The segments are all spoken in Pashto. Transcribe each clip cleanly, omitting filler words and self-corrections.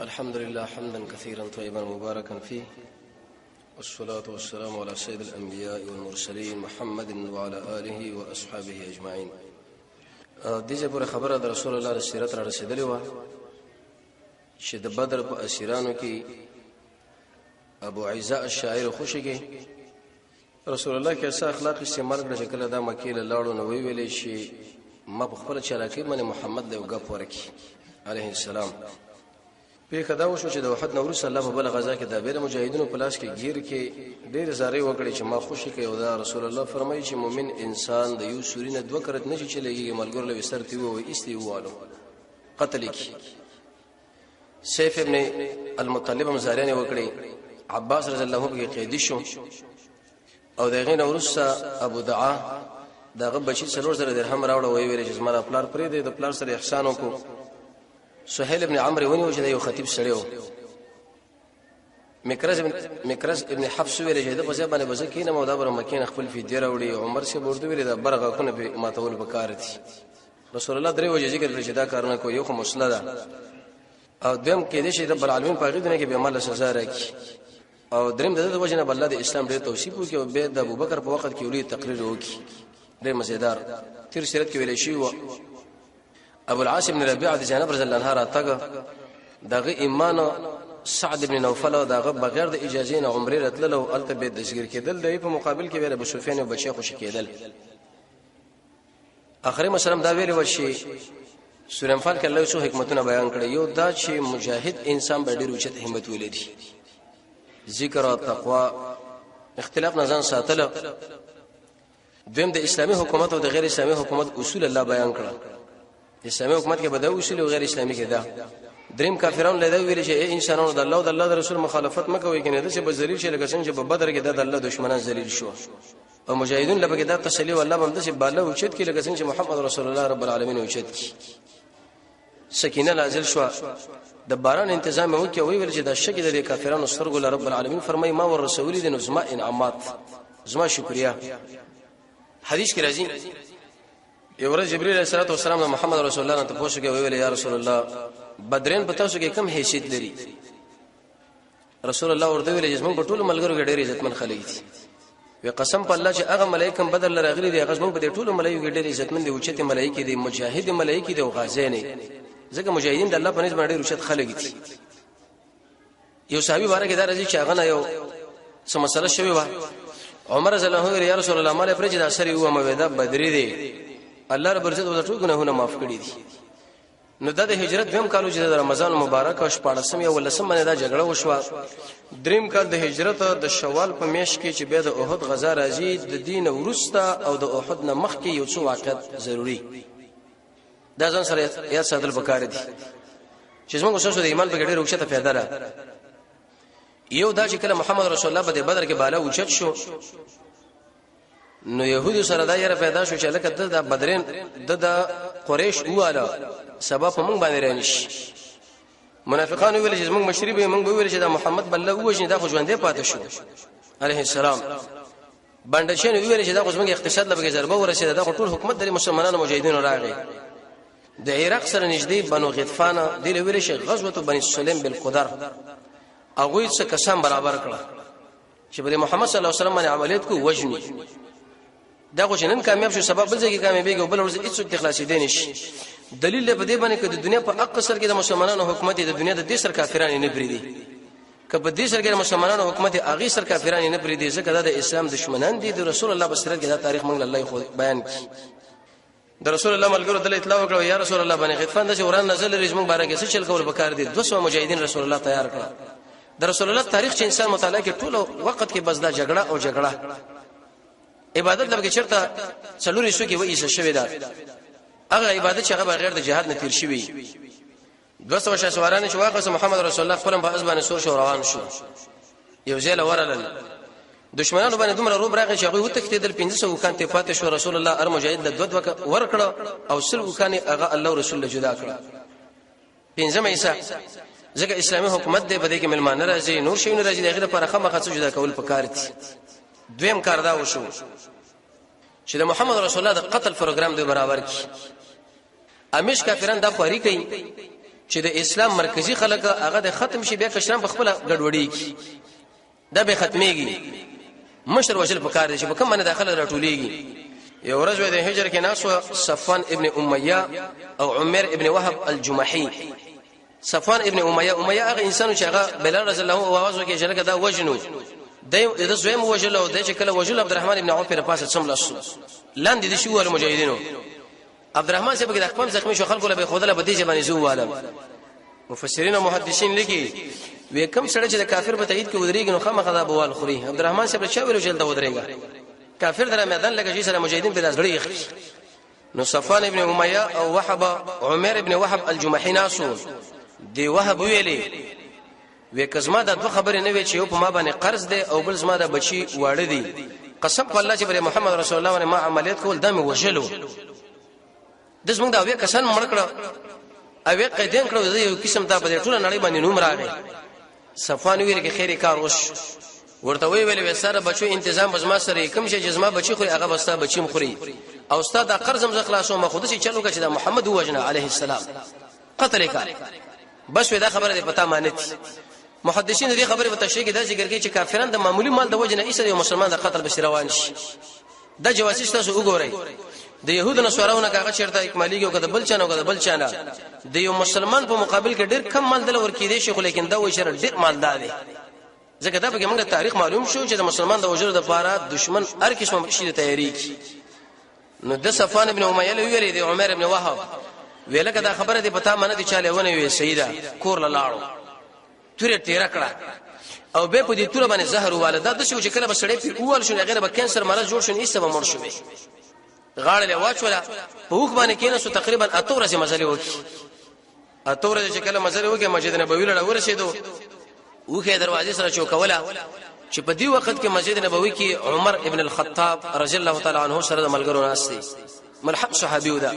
الحمد لله حمدا كثيرا طيبا مباركا فيه، والصلاة والسلام على سيد الأنبياء والمرسلين محمد وعلى آله وأصحابه أجمعين. دیجه پورې خبره د رسول الله سیرت را رسیدلې و چې د بدر په اسیرانو کې ابو عیزاء الشاعر خوشی کې رسول الله کې څه اخلاق استعمال کړل چې کله دا مکې له لاړو نو ویلې شي ما په خپل چالاکی باندې محمد له غپ ورکی عليه السلام. په کدا وشو چې د وحد نور صلی الله په بل غزا کې د بیر مجاهدینو په لاس کې گیر کې ډېر زارې وکړي چې ما خوشی کوي او دا رسول الله فرمایي چې مؤمن انسان د یو سورینه دوه کرت نشي چلےږي ملګر له وسرتي وو ایستي والو قتل کی سیف ابن المطلب مزارین وکړي عباس رضی الله عنه کې قید شو او دغه نورسه ابو دعا دغه بچی 3000 درهم راوړ وی ویل چې زما پلار پرې دی د پلار سره احسان وکړو. سهيل ابن عمرو ونی وجه یو خطیب سړیو مکرز ابن حفص ویل چې د په ځبانه بزکینه مودا بر مکین خپل فی دی راوړي عمر سی ورته ویل دا برغه کنه په ماتول وکړ دي. رسول الله درې وجه ذکر کړی چې دا کارونه کوي یو خو مسله ده او دیم کې دې چې رب العالمین په غوډه کې به مال سزا راکړي او دریم د وجه نه بل د اسلام ډېر توصیف وکړي او به د ابوبکر په وخت کې ولې تقریر وکړي ډېر مزیدار تیر سیرت کې ویل شي. ابو العاص بن ربيعه د جناب رضی الله عنه راتګه دغه ایمان سعد بن نوفل دغه بغیر د اجازه نه عمره راتله او الته به د ذکر کېدل د په مقابل کې ویل ابو سفیان او بچي خوشی کېدل. اخري مسلم دا ویل ورشي سورہ انفال کې الله څو حکمتونه بیان کړي. یو دا چې مجاهد انسان به ډېر اوچت همت ولري، ذکر او تقوا اختلاف نه ځان ساتل. دویم د اسلامي حکومت او د غیر اسلامي حکومت اصول الله بیان کړل. اسلامي حکومت کې بدو اصول او غیر اسلامي کې دا. دریم کافرانو له دا ویل چې انسانانو د الله او د الله د رسول مخالفت مکوئ کنه د څه به ذلیل شي لکه څنګه چې په بدر کې د الله دشمنان ذلیل شو او مجاهدون له بګدا تسلی والله هم د څه بالا اوچت کې لکه څنګه چې محمد رسول الله رب العالمین اوچت کی سکینه نازل شو د باران تنظیم وکي او ویل چې د شګې د کافرانو سترګو له رب العالمین فرمای ما ور رسول دې نظم انعامات زما شکریا. حدیث کې راځي یو ورځ جبرئیل علیه السلام د محمد رسول الله ته پوښتنه ویل یا رسول الله بدرین پتا شو کې کم حیثیت لري. رسول الله ورته ویل چې موږ په ټول ملګرو کې ډېر عزتمن خلک دي. وی قسم په الله چې هغه ملائکه بدر لراغلي دي هغه موږ په ټول ملائکه کې ډېر عزتمن دي او چې ملائکه دي مجاهد ملائکه دي او غازی نه ځکه مجاهدین د الله په نسبت ډېر اوچت خلک دي. یو صحابي بارے کې دا راځي چې هغه نه یو څه مسله شوی و عمر رضی الله عنه یا رسول الله مال پرې چې د اثر یو موعده بدری دی الله رب عزت د ټول ګناهونه معاف کړي دي. نو د هجرت دویم کالو چې د رمضان مبارک او 14 یا ولسم باندې دا جګړه وشوه. دریم کال د هجرت د شوال په میاشت کې چې به د احد غزا راځي د دین ورسته او د احد نه مخکې یو څو واقعیت ضروری دا ځان سره یا ساتل پکاره دي چې موږ اوسه د ایمان په ګډه روښته پیدا را. یو دا چې کله محمد رسول الله په بدر کې بالا اوچت شو نو يهودو سره دا یره پیدا شو چې لکه د بدرین د قریش واله سبب موږ باندې رانیش. منافقان ویل چې موږ مشرب موږ ویل چې دا محمد بل له وښنه دا خو ژوندې پاتې شو عليه السلام. باندې ویل چې دا خو موږ اقتصاد لپاره ضربه ورسېده دا ټول حکومت د مسلمانانو مجاهدینو راغی. د عراق سره نږدې بنو غطفان د ویل چې غزوه بني سلیم بالقدر هغه څه قسم برابر کړه چې په محمد صلی الله علیه وسلم باندې عملیات کو وجنی دا خو نن کامیاب شو سبب بل ځای کې کامیابی او بل ورځ هیڅ تخلاصي دي نشي. دلیل له بده باندې چې د دنیا په اقصر کې د مسلمانانو حکومت د دنیا د دې سر کافرانو نه بریدي کبه دې سر کې د مسلمانانو حکومت هغه سر کافرانو نه بریدي ځکه دا د اسلام دشمنان دي. د رسول الله بصیرت کې دا تاریخ موږ الله خو بیان کی. د رسول الله ملګرو د اطلاع وکړو یا رسول الله باندې غطفان د وران نزل رزم بارکه څه چل کول وکړ دي 200 مجاهدین رسول الله تیار کړ. د رسول الله تاریخ چې انسان مطالعه کې ټول وخت کې بس دا جګړه او جګړه عبادت لږه چرته څلوري شو کې وایي څه شوی دا هغه عبادت چې هغه بغیر د جهاد نه تیر شوی 200 شوارانه چې واقع محمد رسول الله خپل په ازبانه سور شو روان شو. یو ځل ورل دشمنانو باندې دومره روب راغی چې هغه وتښتیدل 500 وکان ته پاتې شو. رسول الله ار مجاهد له دوه ورکړه او سل وکانه هغه الله رسول له جدا کړه. 15 ایسا ځکه اسلامي حکومت دی بده کې ملمانه راځي نور شي نه راځي دغه لپاره خامخا څه جدا کول پکار دي. دویم کار دا وشو چې د محمد رسول الله د قتل پروګرام دی برابر کی. امیش کافرانو دا خواري کوي چې د اسلام مرکزی خلک هغه د ختم شي بیا کشران په خپل ګډوډي کی دا به ختميږي مشر وجل پکار دي چې په کوم باندې داخله راټولېږي یو ورځ د هجر کې ناسو صفوان ابن امیہ او عمر ابن وهب الجمحي صفوان ابن امیہ هغه انسان چې هغه بلال رضی الله عنه आवाज وکړي چې لکه دا وجنو د زویم وجل او د چې کله وجل عبدالرحمن ابن عوف په پاسه څملاسو لاندې دي شو ول مجاهدینو عبدالرحمن صاحب کې د خپل زخمی شو خلکو له به خودله بدی ځبانې زو عالم مفسرین او محدثین لیکي وې کوم سره چې د کافر په تایید کې ودرېږي نو خامخا دا بوال خوري عبدالرحمن صاحب چا ویلو چې دا ودرېږي کافر در میدان لګی سره مجاهدین په داسړي نو صفوان ابن امیہ او وهب عمر ابن وهب الجمحي ناسو دی وهب ویلي وې کزما د دوه خبرې نه وی چې یو په ما باندې قرض دی او بل زما د بچي واړه دی قسم په الله چې پر محمد رسول الله باندې ما عملیات کول دا مې وجلو د زمونږ دا وی کسان مړ کړه او قیدین کړو یو قسم ته په ټول نړۍ باندې نوم راغی صفوان ویل کې خیره کار وش ورته ویل سره بچو تنظیم بزما سره کوم شي جسمه بچی خوري هغه بستا بچیم خوري او استاد قرضم ز خلاصو ما خود شي چلو چې د محمد وجنه عليه السلام قتل کا بس دا خبره ده پتا مانت محدثین دې خبره په تشریح کې دا ذکر کوي چې کافرانو د معمولی مال د وجنه ایسه یو مسلمان د قتل به روان شي دا جواسیس تاسو وګورئ د يهودو نصاراونه کاغه چیرته اکمالیږي او کده بل چانه او کده بل چانه د یو مسلمان په مقابل کې ډیر کم مال دل ورکې دي شي خو لیکن دا وایي چې ډیر مالدار دي ځکه دا به موږ تاریخ معلوم شو چې د مسلمان د وجود د پاره دشمن هر قسم شي د تیاری کی نو د صفوان ابن امیہ له ویلي د عمر ابن وهب ویله کدا خبره دي پتا منه دي چاله ونه وی سیدا کور لاړو تورې تیر کړه او به په دې تور باندې زهر والده د شو چې کله به سړی په اول شو غیر به کانسر مرض جوړ شو ایسه به مړ شو غاړه له واچولا په وخت باندې کیناسو تقریبا اتوره سي مزل وکي اتوره چې کله مزل وکي مسجد نبوي له ورسېدو وخه دروازې سره چوکولا چې په دې وخت کې مسجد نبوي کې عمر ابن الخطاب رضی الله تعالی عنه سره د ملګرو ناس دي ملحق صحابي ودا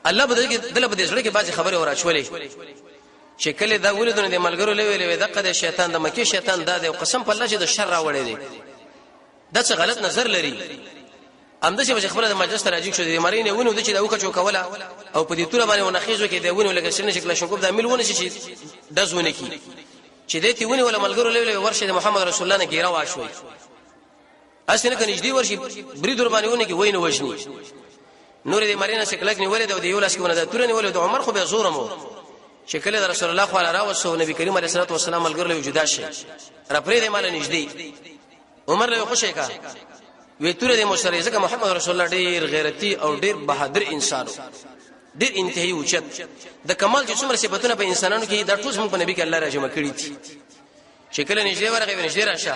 الله بده کې دله بده سره کې بعضي خبره وراشولې چې کله دا ولودونه د ملګرو لوي دغه د شیطان د مکی شیطان دا دی قسم په الله چې د شر راوړي دي دا څه غلط نظر لري امده چې خبره د مجلس ته راځي شو د مرینه ونه د چې دا وکړو کولا او په دې توره باندې ونخیزو کې دی ونه لګل شنه شکل شنکوب د ملونه شي دزونه کی چې دې تی ونه ولا ملګرو لوي ورشه د محمد رسول الله نه ګیرا واشوي اسنه کني دې ورشي بری دور باندې ونه کې وینه وښني نور دې مرینه شکل کې ولې د یو لاس کې ونه د تورنه ولې د عمر خو به زورمو شکل د رسول الله صلی الله علیه وسلم نبی کریم علیه الصلاه والسلام ملګرو له جدا شي را پرې دې مال نږدې عمر له خوشی کا وی تور د مشرعه ځکه محمد رسول الله ډیر غیرتی او ډیر بهادر انسان ډیر انتهایی اوچت د کمال چې څومره صفاتونه په انسانانو کې دا ټول موږ په نبی کې الله راجمه کړی دي شکل نږدې ورغه نږدې راشه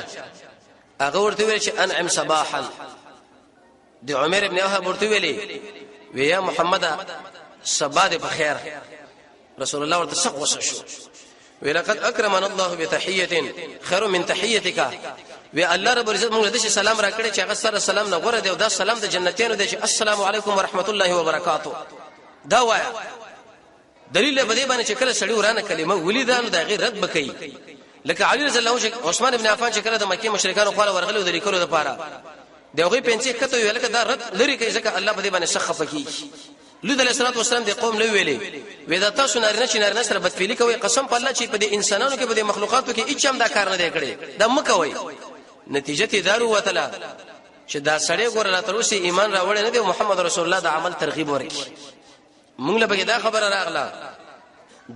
هغه ورته ویل چې انعم صباحا د عمر ابن وهب ورته ویلي ویا محمد صباح په خیر رسول الله ورته څخ وسه شو ولقد اكرمنا الله بتحيه خير من تحيتك وی الله رب عزت موږ د سلام را کړی چې هغه سره سلام نه غوړه دی او دا سلام د جنتیانو دی چې السلام علیکم ورحمت الله وبرکاته دا وایا دلیل به دی باندې چې کله سړی ورانه کلمه ولیدانو دا غیر رد بکې لکه علی رضی الله عنه عثمان ابن عفان چې کله د مکه مشرکانو خپل ورغلو د لیکلو لپاره دغه پنځه کته ویل کده رد لري کوي ځکه الله به دی باندې سخف کوي لود علیہ الصلوۃ والسلام د قوم له ویلي ودا تاسو نارینه چې نارینه سره بدفعلی کوي قسم په الله چې په دې انسانانو کې په دې مخلوقاتو کې هیڅ هم دا کار نه دی کړی دا مکوي نتیجه تی دارو وتلا چې دا سړی ګور را تروسي ایمان راوړی نه دی محمد رسول الله د عمل ترغیب ورکړي موږ له بګه دا خبره راغله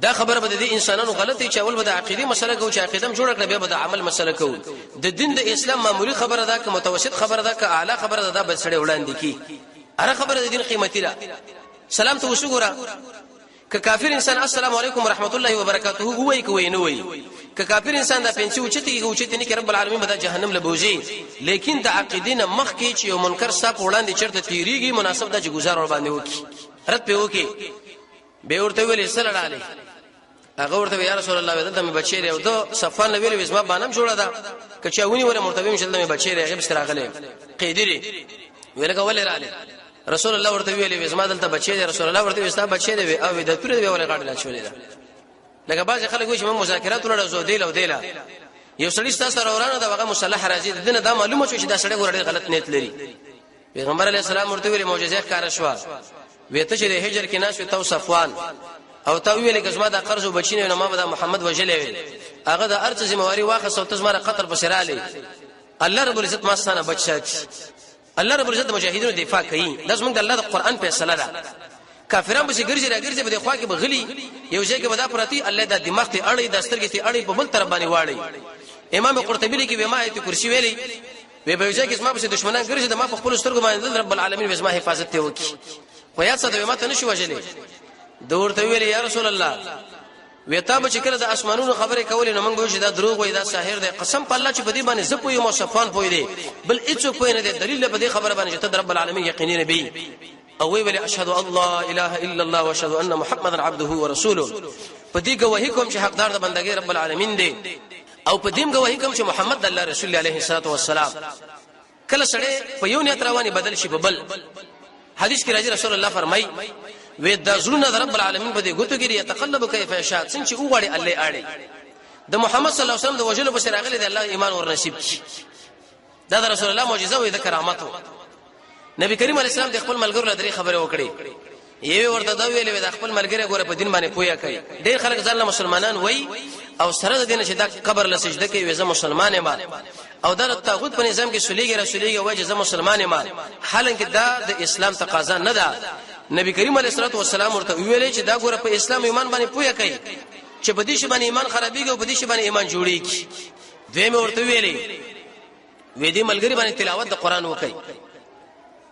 دا خبره به د انسانانو غلطي چې اول به د عقيدي مسله کو چې عقیده جوړ کړي به د عمل مسله کو د دین د اسلام معمولی خبره ده که متوسط خبره ده که اعلی خبره ده به سړی وړاندې کی اره خبره د دین قیمتي ده سلام ته وشګورا که کافر انسان السلام علیکم ورحمت الله وبرکاته وای کوي نه وای که کافر انسان دا پنځه اوچتي اوچتي نه کې رب العالمین به جهنم لبوزي لیکن د عقیدینه مخ کې چې یو منکر صاحب وړاندې چرته تیریږي مناسب ده چې گزار ور باندې وکي رد په وکي به ورته ویل صلی الله علیه هغه ورته یا رسول الله دلته مې بچی دی او ته صفان ویل وسما بانم جوړه ده کچاونی وره مرتبه مشل مې بچی دی هغه بستراغله قیدری ویلګه ولې رااله رسول الله ورته ویل وسما دلته بچی دی رسول الله ورته وستا بچی دی او د تور دی ولې غاډه چولې ده لکه بعض خلک وایي چې موږ مذاکرات ولر زو دی لو دیلا یو سړی ستاسو ورانه دا هغه مصالح راځي دنه دا معلومه شو چې دا سړی ګورډ غلط نیت لري پیغمبر علی السلام ورته ویل معجزه ښکار شو وته چې د هجر کې ناس وته صفوان او تا ویلې کزما دا قرض وبچینه نو ما به محمد وجلې ویل هغه د ارڅ ذمہواری واخص او تزمره قتل بشراله الله رب العزت ما ستانه بچات الله رب العزت مجاهدینو دفاع کوي د زمونږ د الله د قران فیصله ده کافرانو به ګرځي راګرځي به د خوا کې بغلی یو ځای کې ودا پرتی الله د دماغ ته اړي د سترګې ته اړي په بل طرف باندې واړي امام قرطبی لیکي به ما ایت کرسی ویلي وی به ځای کې اسما په دشمنان ګرځي د ما په خپل سترګو باندې رب العالمین به زما حفاظت ته وکي خو یا څه د ما ته نشو وجلې دورته ویلي یا رسول الله ویتا به چې کله د اسمانونو خبره کولې نو موږ وایو دا دروغ وای دا ساحر دی قسم په الله چې په دې باندې زپوي مصفان پوي دی بل هیڅ پوي نه دی دلیل په دې خبره باندې چې ته رب العالمین یقیني نبی او ویل اشهد الله اله الا الله واشهد ان محمدا عبده ورسوله په دې گواهی کوم چې حقدار د بندګۍ رب العالمین دی او په دې گواهی کوم چې محمد الله رسول الله علیه الصلاه والسلام کله سره په یو نیت رواني بدل شي په بل حدیث کې راځي رسول الله فرمای وې د زړونو د رب العالمین په دې ګوتګری يتقلب کیف یشاء څنګه چې وګړي الله اړي د محمد صلی الله علیه وسلم د وجلو په سره غلي د الله ایمان ور نصیب کی دا د رسول الله معجزه وې د کرامت نبی کریم علیه السلام د خپل ملګرو لدري خبره وکړي یوه ورته دا ویلې د خپل ملګری ګوره په دین باندې پویا کوي ډېر خلک ځان مسلمانان وای او سره د دین چې دا قبر له سجده کوي زه مسلمان یم او دا طاغوت په نظام کې سولېږي رسولېږي وای چې زه مسلمان یم حالانکه دا د اسلام تقاضا نه ده نبی کریم علیه الصلاه والسلام ورته ویلې چې دا ګوره په اسلام ایمان باندې پویا کوي چې په دې شی باندې ایمان خرابېږي او په دې شی باندې ایمان جوړېږي دوی مې ورته ویلې وې دې ملګری باندې تلاوت د قران وکړي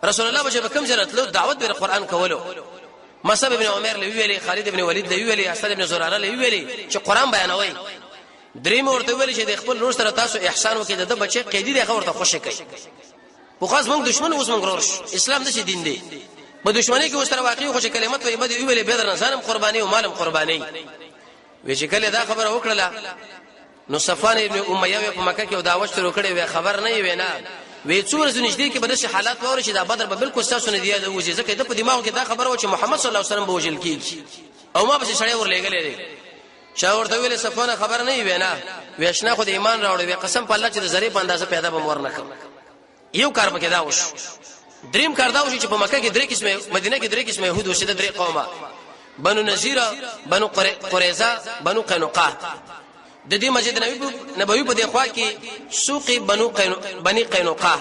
رسول الله بچ بکم جرت له دعوت به قران کولو مصعب ابن عمر له ویلي خالد ابن ولید له ویلي اسد ابن زراره له ویلي چې قران بیانوي دریم ورته ویلي چې د خپل روز سره تاسو احسان وکړئ د بچي قیدی د خبرته خوشی کوي په خاص موږ دشمن اوس موږ ورش اسلام د دین دی په دشمنی کې وسره واقعي خوشی کلمت وي بده ویلي به در نظرم قرباني او مالم قرباني وی چې کله دا خبره وکړه نو صفوان ابن امیہ په مکه کې دعوت شروع کړي وی خبر نه وي نه وی څومره نږدې کې بدل شي حالات وره چې دا بدر به بالکل تاسو نه دی د وځي ځکه د په دماغ کې دا خبره و چې محمد صلی الله علیه وسلم به وجل کیږي او ما به شړې ورلېګلې شاورته ویل صفوان خبر نه وي نه ویشنا خو د ایمان راوړي وی قسم په الله چې د زری په اندازه پیدا به مور نه کوم یو کار به کېدا وش دریم کار دا وش چې په مکه کې درې قسمه مدینه کې درې قسمه يهود وسیده درې قومه بنو نذیر بنو قریظه بنو قینقاع د دې مسجد نبوي په دی خوا کې سوق بني قینقاع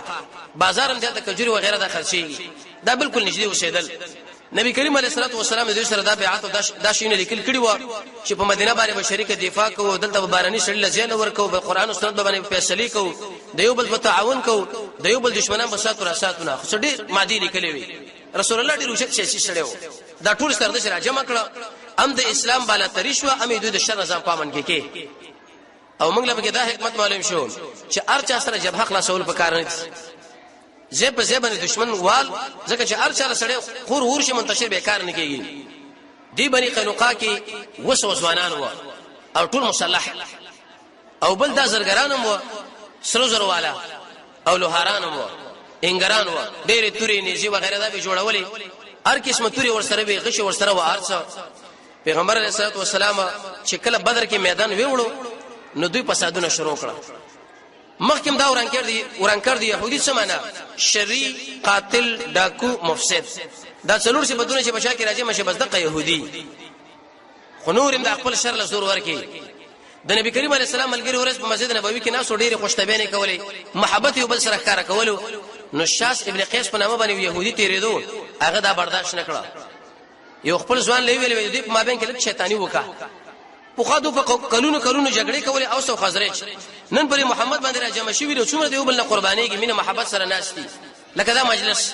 بازار هم د کجوري و غیره د خرچي دا بالکل نږدې وسیدل نبی کریم علیه الصلاه والسلام د سره دا بیعت او دا شینه لیکل کړي و چې په مدینه باندې بشریک دفاع کوو دلته باراني شړل لزین ورکو په قران او سنت باندې فیصله کوو د یو بل په تعاون کوو د یو بل دشمنان په ساتو راساتونه خو ډېر مادي لیکلې وي رسول الله ډېر وشت شي سړیو دا ټول سره د شرع جمع کړه ام د اسلام بالا تریشو ام د شر نظام پامن کې او موږ له دا حکمت معلوم شو چې ارچا سره جبهه خلاصول په کار نه زه په زبن دشمن وال ځکه چې ارچا سره خور ورشه منتشر به کار نه کیږي دی بني قینقاع کې وسوسوانان و او ټول مسلح او بل دا زرګرانم و سرو زرو والا او لوهارانم و انګران و ډېر توري نيزي وغيرها دا به جوړولې هر قسمه توري ور سره به غش ور سره و ارڅ پیغمبر علیه الصلاه والسلام چې کله بدر کې میدان ویوړو نو دوی فسادونه شروع کړه مخکم دا ورانکړ دي يهودي سمانا شری قاتل ډاکو مفسد دا څلور څه بدونه چې بچا کې راځي مشه بصدق يهودي خنور د خپل شر له زور ورکی د نبی کریم علیه السلام ملګری ورس په مسجد نبوي کې ناس ډېری خوشتبینه کولې محبت یو بل سره ښکارا کولو نو شاس ابن قیس په نامه باندې يهودي تیرېدو هغه دا برداشت نکړه یو خپل ځوان لوي دې په مابین کې لږ شیطانی وکړه په خادو په کلونو جګړې کولې او سو خزرج نن پر محمد باندې را جمع شوی له څومره دی وبل قرباني کې مینه محبت سره ناشتي لکه دا مجلس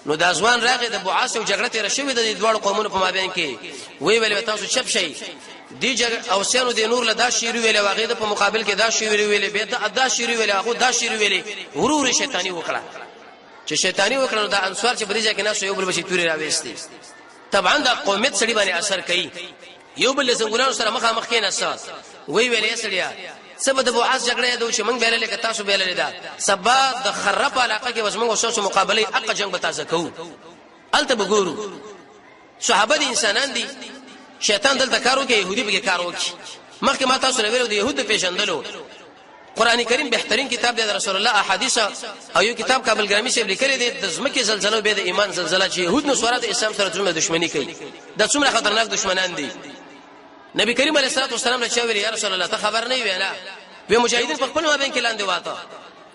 نو دا ځوان راغی د بعاث او جګړه تیر شوی د دوه قومونو په مابین کې وی ویل تاسو چپ شي دی جګ او سينو د نور له دا شیر ویل واغې د په مقابل کې دا شیر ویل به دا شیر ویل هغه دا شیر ویل ورور شیطانی وکړه چې شیطانی وکړه دا انصار چې بریځه کې نه سو یو بل بشي توري راويستي طبعا دا قومیت سړي باندې اثر کوي یو بل زنګولانو سره مخامخ کې نه سات وی ویلې سړیا سبا د بعاث جګړه د چې موږ بیللې که تاسو بیللې ده سبا د خراب علاقه کې وسمنګ او سوسو مقابله حق جنگ به تاسو کوو الته وګورو صحابه دي انسانان دي شیطان دلته کارو کې يهودي به کارو کې مخکې ما تاسو نه ویلو د يهود پیژندلو قران کریم بهترین کتاب دی رسول الله احادیث او یو کتاب کابل ګرامی شه لیکل دی د زمکه زلزلہ به د ایمان زلزلہ چې يهود نصارا د اسلام سره دښمنی کوي دا څومره خطرناک دشمنان دي نبی کریم علیه الصلاه والسلام له چاویل یا رسول الله ته خبر نه ویلا به مجاهدین په خپل مابین کې لاندې واته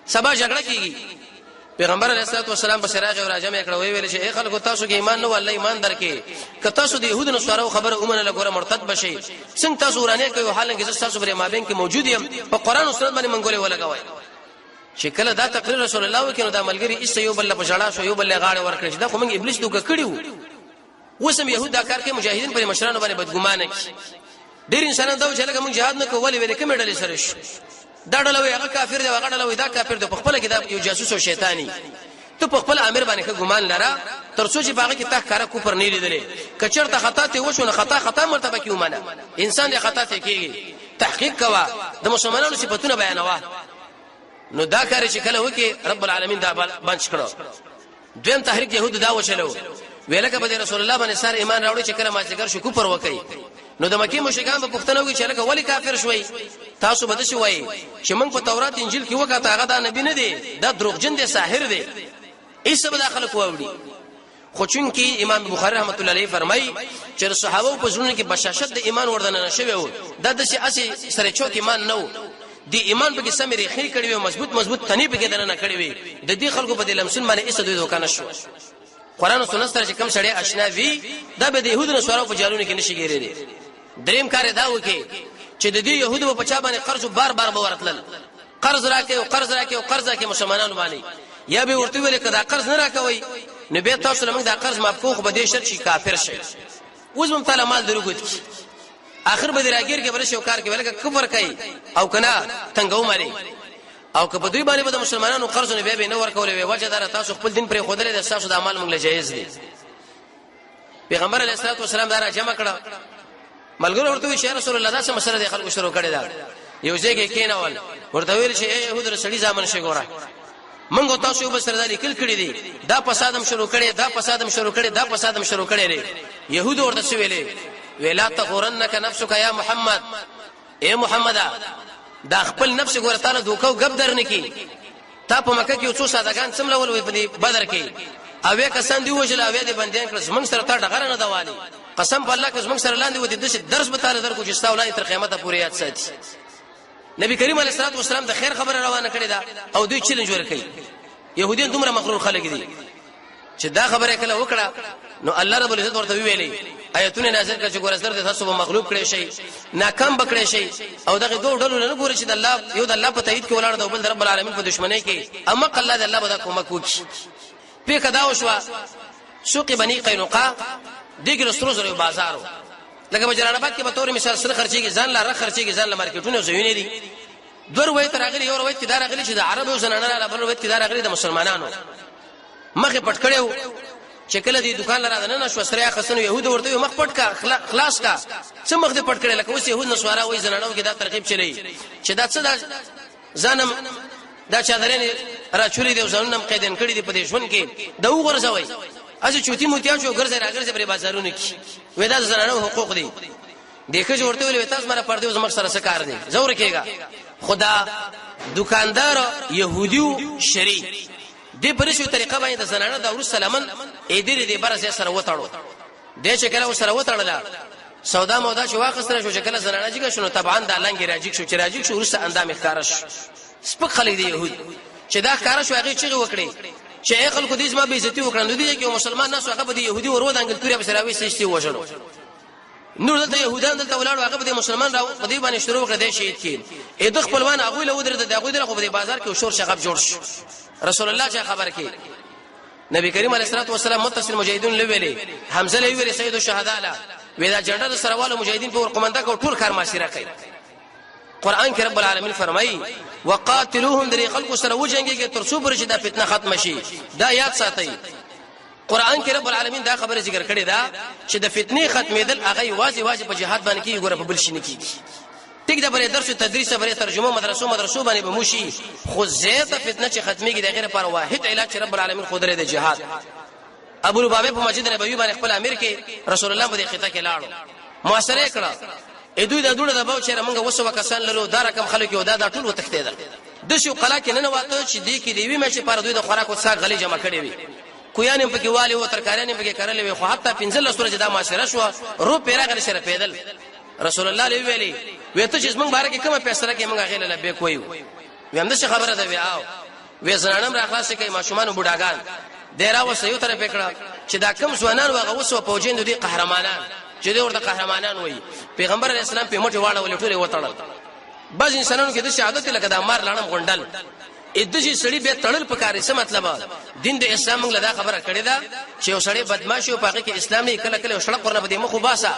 سبا جګړه کیږي پیغمبر علیه الصلاه والسلام بصراغ او راجمه کړه ویل چې ای خلکو تاسو کې ایمان نه والله ایمان درکې که تاسو د يهود نصارا خبره اومنه لګوره مرتد بشي څنګه تاسو ورانه کوي حالان کې تاسو پر مابین کې موجود یم په قران او سنت باندې منګولې ولګوي چې کله دا تقریر رسول الله وکړو دا ملګری ایست یو بل په جړا شو یو بل غاړه ورکړي دا خو موږ ابلیس دوکه کړیو وسم يهود دا کار کې مجاهدین پر مشرانو باندې بدګمانه کی ډیر انسانان دا چې لکه موږ jihad نه کوو ولې کومې ډلې سره شو دا ډله وي هغه کافر دی هغه ډله وي دا کافر دی په خپل کې دا یو جاسوس او شیطانی ته په خپل امر باندې ګمان لره تر څو چې باغ کې ته کار کو پر نه لیدلې کچرته خطا ته وشو نه خطا مرتبه کې ومنه انسان یې خطا ته کېږي تحقیق کوا د مسلمانانو صفاتونه بیانوا نو دا کار چې کله وکي رب العالمین دا بنچ کړو دویم تحریک يهود دا وچلو ویلکه به رسول الله باندې سره ایمان راوړي چې کله ما ذکر شو کوپر وکي نو د مکی مشرکان په پښتنو کې چې لکه ولی کافر شوي تاسو بده شي وای چې موږ په تورات انجیل کې وکړه هغه دا نبی نه دی دا دروغجن دی ساحر دی ایسه به داخله کووړي خو چون کې امام بخاری رحمت الله علیه فرمایي چې صحابه په ژوند کې بشاشت د ایمان وردن نشوي و دا د اسی سره چوک ایمان نو دی ایمان به سمری خیر کړي و مضبوط تنی به کې دنه کړي وي د دې خلکو په لمسون باندې ایسه دوی وکانه شو قران او سنت سره چې کم سړی آشنا وي دا به د يهودو نصارو په جالونه کې نشي ګیري دریم کار دا وکي چې د دې يهودو په چا باندې قرض بار ورتلل قرض راکې مسلمانانو باندې یا به ورته ویل کدا قرض نه راکوي نو به تاسو لمغه دا قرض مافکو خو به دې شرط شي کافر شي اوس مم تعالی مال دروګت اخر به راګیر کې برشه کار کې ولکه کفر کوي او کنا تنګو ماري او که په دوی باندې به مسلمانانو قرض نه به نه ورکول وي وجه دار تاسو خپل دین پر خودلې د تاسو د اعمال موږ له جایز دي پیغمبر علیه الصلاه والسلام دا جمع کړه ملګرو ورته چې رسول الله دا څه مسله د خلکو شروع کړي دا یو ځای کې کیناول ورته ویل چې يهود رسولي ځامن شي ګوره منګو تاسو به سره لیکل کړي دي دا فسادم شروع کړي دي يهود ورته ویلې ویلا تغرنک نفسک یا محمد اے محمد دا خپل نفس ګوره تعالی دوکاو غب درنه کی تا په مکه کې څو سادهګان سملول وي په بدر کې اوې کسان دی وجل اوې دي بنديان کړ زمنګ سره تا ډغره نه دوالي قسم په الله کې زمنګ سره لاندې ودی د درس به تعالی درکو چې استاولای تر قیامت پورې یاد ساتي نبی کریم علیه الصلاه والسلام د خیر خبره روانه کړې ده او دوی چیلنج ورکړي يهوديان دومره مغرور خلک دي چې دا خبره کله وکړه نو الله رب العزت ورته ویلي آیتونه نازل کړ چې ګورستر تاسو به مغلوب کړئ شي ناکام بکړئ شي او دغه دوه ډول نه ګوري چې د الله یو د الله په تایید کې ولاړ دی او بل رب العالمین په دشمنی کې اما الله د الله به کومک وکړي په کدا وشوا سوق بني قینقاع دغه سروزر بازارو لکه بجران آباد کې به تور مثال سره خرچيږي ځان لا خرچيږي ځان لا مارکیټونه زوینې دي دوه روایت راغلي یو روایت کې دا راغلي چې د عربو زنانه لا بل روایت کې دا راغلي د مسلمانانو مخه پټ کړو چې کله دې دکان لاره نه شو سره خصنو يهود ورته مخ پټ کا خلاص کا څه مخ دې پټ کړل لکه اوس يهود نسوارا وای زنانو کې دا ترغیب چلی چې دا څه دا ځانم دا چادرین را چوری دی ځانم قیدن کړی دی په دې ژوند کې دا وګرځوي اځه چوتي موتیا شو ګرځي راګرځي په بازارونو کې وې دا زنانو حقوق دي دغه چې ورته ویل تاسو مره پردیو زمک سره څه کار دي زور کېګا خدا دکاندار يهوديو شری دې پرشو طریقه باندې د زنانه د ورس سلامن اې دې برسه سره وټاړو دې چې کله سره وټاړل سودا مودا چې واخستره شو چې کله زنانه جګه شنو طبعا د لنګ راجیک شو چې راجیک شو ورسه اندام ښکارش سپک خلک دی يهود چې دا ښکارش هغه چې وکړي چې خلکو دې ما به عزت وکړي دوی کې مسلمان ناس هغه به يهودي ورو د انګلتوري په سراوي سشتي وژنو نور د يهودان دلته ولاړو هغه به مسلمان راو په دې باندې شروع کړ دې شهید کین اې د خپلوان هغه له ودرته د هغه په بازار کې شور شغب جوړ شو رسول الله چې خبر کې نبی کریم علیه الصلاه والسلام متصل مجاهدون لویلې حمزه لویلې سید الشهداء لا ودا جنډه سروالو مجاهدین په قومنده کو ټول کار معاشره کوي قران کې رب العالمین فرمایي وقاتلوهم در خلق سره وجنګي تر څو برشي دا فتنه ختم شي دا یاد ساتي قران کې رب العالمین دا خبره ذکر کړې ده چې د فتنې ختمېدل هغه واجب په جهاد باندې کې ګوره په بل شي نه کیږي ټیک دا بلې درس تدریس بلې ترجمه مدرسو باندې به موشي خو زیاته فتنه چې ختميږي د غیر پر واحد علاج رب العالمین قدرت د جهاد ابو لبابه په مسجد نبوي باندې خپل امیر کې رسول الله په خطه کې لاړو معاشره کړه دوی د دوړه د باو چیرې موږ وسو وکسان لرو دا رقم خلک یو دا ټول وتښتیدل د شو قلا کې نه واته چې دی کې دی وی مې چې پر دوی د خوراک او ساق غلي جمع کړي وي کویان په کې والي او ترکاریان په کې کړل وي خو حتی 15 سورج دا معاشره شو رو پیرا غل سره پیدل رسول الله علیه ویلي وته چې موږ بارکه کومه فیصله کې موږ غیله لبه کوی وي هم د خبره ده وی او وې زنانم را خلاص کوي ماشومان او بډاګان ډیرا وسه یو طرف پکړه چې دا کم ځوانان واغه وسو پوجین دي قهرمانان چې دوی ورته قهرمانان وي پیغمبر اسلام په موټي واړه ولې ټوله وټړل بعض انسانانو کې د شهادت لکه د مار لړم غونډل ادجی سړی به تړل پکاري څه مطلب دین د اسلام موږ له دا خبره کړې ده چې یو سړی بدمعش او پاکه کې اسلام نه کله کله شړق ورنه بده مخ باسا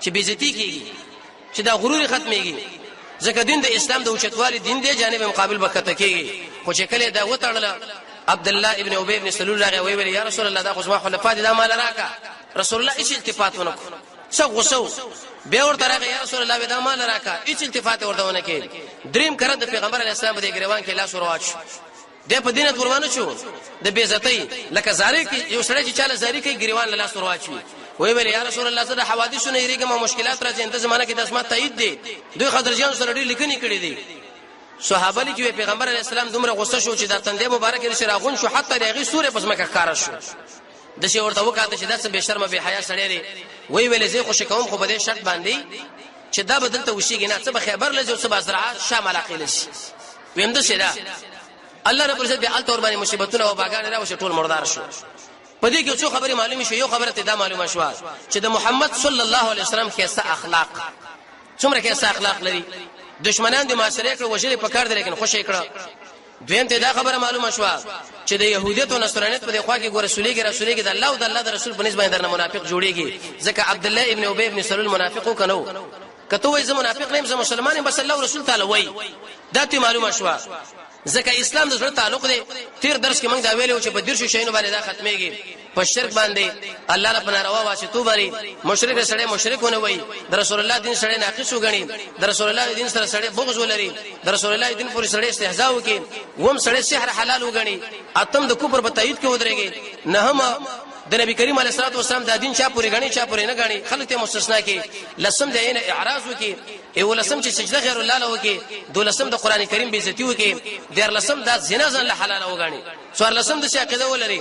چې بیزتی کیږي چې دا غرور ختميږي ځکه دین د اسلام د اوچتوالي دین دی جانب مقابل وکته کیږي خو چې کله دا وټړل عبد الله ابن ابي ابن سلول الله وی یا رسول الله دا خو ما خلفات دا مال راکا رسول الله هیڅ التفات ونکړ څو غوسو به ورته راغی یا رسول الله دا مال راکا هیڅ التفات ورته ونکړ دریم کړه د پیغمبر اسلام په ګریوان کې لاس ورواچ د په دینه ورمانه شو د بیزتی لکه زاری کې یو سړی چې چاله زاری کې ګریوان لاس ورواچي وی یا رسول الله صدا حوادثونه یریګه مشکلات راځي انت زمانہ کې د اسماء تایید دي دوی خضرجان سره ډیر لیکنې کړې دي صحابه لیکي پیغمبر اسلام دومره غوسه شو چې د تندې مبارک لري راغون شو حتی هغه سورې پس مکه کار شو د شی ورته وکړه چې داسې به شرم به حیا سړی دی وی ویلې زه خوش کوم خو په دې شرط باندې چې دا بدلته وشيږي نه څه به خبر لږه څه بازرعات شامل عقیل شي ویم د شیدا الله رب عزت به التور باندې مصیبتونه او باغان راوښ ټول مردار شو په دې کې څو خبرې معلومه شو یو خبره ته دا معلومه شو چې د محمد صلی الله علیه وسلم کیسه اخلاق څومره کیسه اخلاق لري دشمنان د معاشره کې وجلې پکار دي لیکن خوشې کړه دویم ته دا خبره معلومه شو چې د يهودیت او نصرانیت په خوا کې ګور رسولي کې د الله او د الله د رسول په نسبت درنه منافق جوړيږي ځکه عبد الله ابن ابي ابن سلول منافقو کنو کته وای زه منافق نه یم مسلمان یم بس الله رسول تعالی وای دا ته معلومه شو ځکه اسلام د سره تعلق دی تیر درس کې موږ دا ویلو چې په درشو شینو باندې دا ختميږي په شرک باندې الله رب ناروا واسطو باندې مشرک سره مشرکونه وای د رسول الله دین سره ناقص وګڼي د رسول الله دین سره سره بغض ولري د رسول الله دین پر سره استهزاء وکي ووم سره سحر حلال وګڼي اتم د کفر په تایید کې ودرېږي نهم د نبی کریم علیه الصلاه والسلام د دین چا پوری غني چا پوری نه غني خلک ته مستثنا کې لسم دین اعراض وکي او لسم چې سجده غیر الله له وکي دولسم د قران کریم بے عزتی وکي دیر لسم د زنا ځن له حلال وګڼي څوار لسم د شاقیده ولري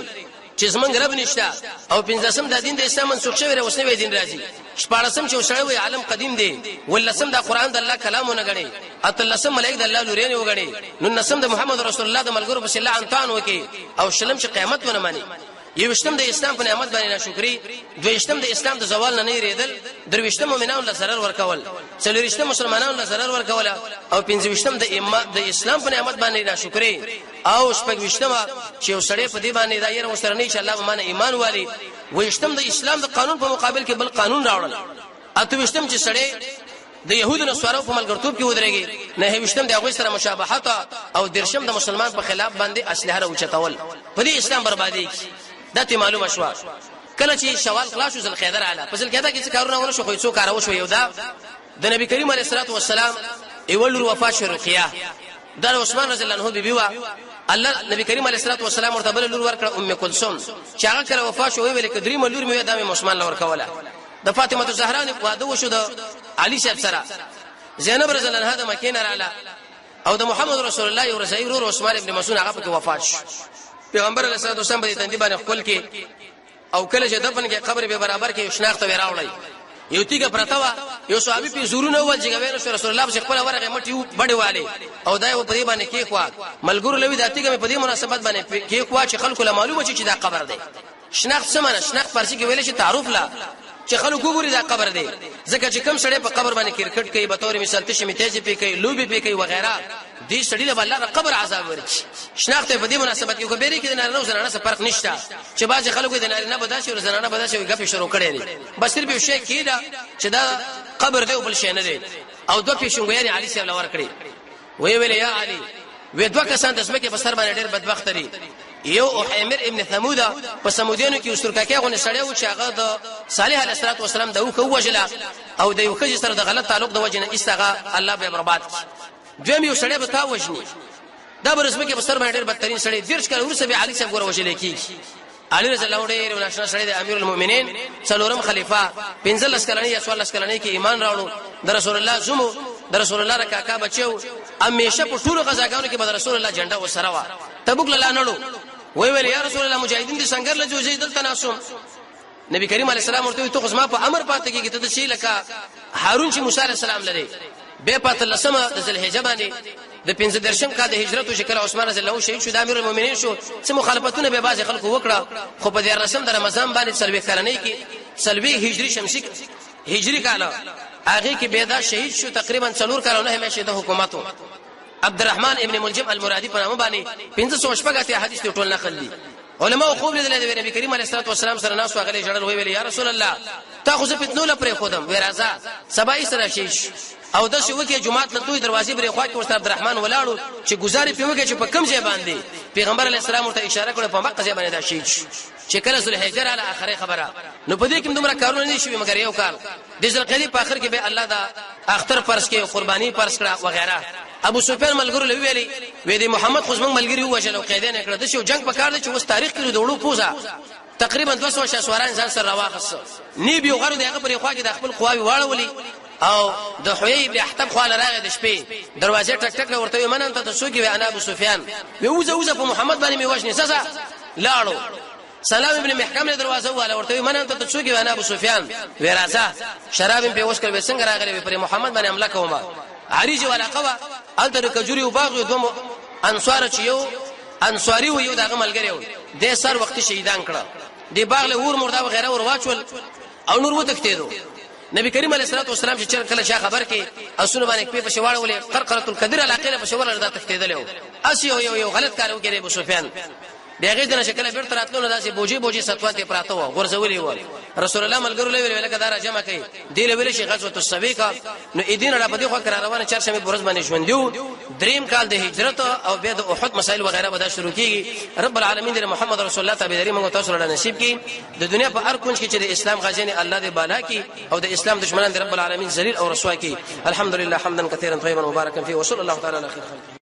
چې زمنګ رب نشتا او پنځم د دین د اسلام منسوخ شوی او سنوي دین راځي شپږم چې وشړوي عالم قدیم دی ولسم د قران د الله کلامونه غني اتلسم ملائک د الله لوري نه وګڼي نو نسم د محمد رسول الله د ملګرو په الله انتان وکي او شلم چې قیامت ونه مانی یوشتم د اسلام په نعمت باندې ناشکری دویشتم د اسلام د زوال نه ریدل درویشتم مؤمنانو له zarar ورکول څلورشتم مسلمانانو له zarar ورکول او پنځوشتم د اسلام په نعمت باندې ناشکری او شپږوشتم چې وسړې په دې باندې دایر وسرنی ان شاء الله باندې ایمان والی ویشتم د اسلام د قانون په مقابل کې بل قانون راوړل اتوشتم چې سړې د يهودو نصارو په ملګرتوب کې ودرېږي نه وشتم د هغه سره مشابهت او درشم د مسلمان په خلاف باندې اسلحه راوچتول په دې اسلام بربادي دا ته معلومه شو کله چې شوال خلاص ذل خیدر اعلی په ذل خیدر کې څه کارونه ونه شو خو څو کارو شو یو دا د نبی کریم علیه الصلاه والسلام ایول وفات شو رقیه دا عثمان رضی الله عنه بیبي وا الله نبی کریم علیه الصلاه والسلام ورته بل لور ورکړه ام کلثوم چې هغه کړه وفات شو ویل کدرې ملور مې د عثمان لور کوله د فاطمه زهرا نه واده وشو د علي صاحب سره زینب رضی الله عنها د مکه نه رااله او د محمد رسول الله او رسول الله عثمان ابن مسعود هغه په وفات شو پیغمبر علیه الصلاه والسلام په تندې باندې خپل کې او کله چې دفن کې قبر به برابر کې شناخت وراوړی یو تیګه پرتاوه یو صحابي په زورونه ول چې غوښنه رسول الله په خپل ورغه مټي بډي والي او دای په دې باندې کې خوا ملګرو لوي د تیګه په دې مناسبت باندې کې خوا چې خلکو له معلومه چې دا قبر دی شناخت سمانه شناخت پرسي کې ویل شي تعارف لا چې خلکو ګوري دا قبر دی ځکه چې کم سړی په قبر باندې کرکټ کوي به تور مثال تشمی تیزی پی کوي لوبي پی کوي وغیرہ دې سړی له الله قبر عذاب ورچ شناخت په دې مناسبت کې کوبري کې د نارینه او زنانه څخه فرق نشته چې بعض خلکو د نارینه بداسي او زنانه بداسي غفې شروع کړي دي بس صرف یو شی کېدا چې دا قبر دی او بل شی نه دی او دوه پیشنګویان علي صاحب لور کړی وی یا علي وې دوه کسان د اسمه کې بسر باندې ډېر بدبخت دي یو احمر ابن ثمود په سمودیانو کې استرکاکه غو نسړیو چې هغه د صالح علیه السلام د وکه وجلا او د یو خځې سره د غلط تعلق د وجنه استغا الله به برباد دویم یو سړی به تا وجني دا برسمه کې بسر باندې ډېر بدترین سړی دیرش کله ورسې به علي صاحب ګور وجلې کی علي رضی الله عنه ولاشنا سره د امیر المؤمنین څلورم خلیفہ 15 کلنی یا 14 کلنی کې ایمان راوړو د رسول الله زمو د رسول الله رکاکا بچو همیشه په ټولو غزاګانو کې د رسول الله جنډه وسره وا تبوک لاله نړو ویل یا رسول الله مجاهدین دي څنګه لجوځي دل تناسم نبی کریم علیه السلام ورته تو خصما په امر پاتې کې ته شي لکه هارون چې موسی علیه السلام لري به پاتې لسمه د ذل باندې د 15 کا د هجرت او شکل عثمان رضی الله عنه شهید شو د امیر المؤمنین شو چې مخالفتونه به بعض خلکو وکړه خو په دې رسم د رمضان باندې سلوي کلنۍ کې سلوي هجری شمسی هجری کاله هغه کې بيدا شهید شو تقریبا 4 کلونه همیشه د حکومتو عبدالرحمن ابن ملجم المرادی په نامه باندې 500 حدیث ټول نقل دي علماء خوب لیدل د نبی کریم علیه الصلاه والسلام سره ناس واغلی جړل ویل یا رسول الله تاخذ فتنو لپاره خودم ورازا سبای سره شیش او د شو کې جمعات له دوی دروازې بری خوا کې ورته عبدالرحمن ولاړو چې گزارې پیوږي چې په کم ځای باندې پیغمبر علیه السلام ورته اشاره کړه په مکه ځای باندې دا شیش چې کله ذل حجر علی اخره خبره نو په دې کې دومره کارونه نشي مګر یو کار د ذل قعده په اخر کې به الله دا اختر پرس کې قرباني پرس کړه وغیرہ ابو سفیان ملګرو لوي ویلي وې د محمد خو زمنګ ملګری هو چې لو قیدین کړه د شو جنگ په کار دي چې اوس تاریخ کې دوړو پوزا تقریبا 200 شاسواران ځان سره راواخص نی به غرو دغه پرې خوا کې د خپل قواوی واړولې او د حوی بن احتب خو راغی د شپې دروازه ټک ټک ورته منن ته سوګي و انا ابو سفیان ووزه په محمد باندې میوښنی سزا لاړو سلام ابن محکم له دروازه والا ورته منن ته سوګي و انا ابو سفیان ورازه شراب په وښکل وسنګ راغلی پر محمد باندې حمله کوما عریج ولا قوا الته کجوري او باغ دوم انصار چې یو انصاری و یو دغه ملګری و د سر وخت شهیدان کړه دی باغ له ور مردا و غیره ور واچول او نور وتښتیدو نبی کریم علیه الصلاه والسلام چې کله شاه خبر کې اسونه باندې په شواړه ولې قرقره القدر علاقه په شواړه دا تښتیدل اس یو غلط کار وکړي ابو سفیان دغه دنه شکل بیرته راتلو داسې بوجي ستوات پراته و غرزولې و رسول الله ملګرو له ویل کدا را جمع کړي دی له ویل شي غزوه السویقه نو اذن را پدې خو کرا روانه چرشمه برز باندې ژوندیو دریم کال د هجرت او بیا د احد مسائل وغیرہ به شروع کیږي رب العالمین د محمد رسول الله تابعداري موږ تاسو لپاره نصیب کړي د دنیا په هر کونج کې چې د اسلام غازیان الله دې بالا کړي او د اسلام دشمنان د رب العالمین ذلیل او رسوا کړي الحمدلله حمدا كثيرا طيبا مباركا فيه وصلى الله تعالى على خير خلقه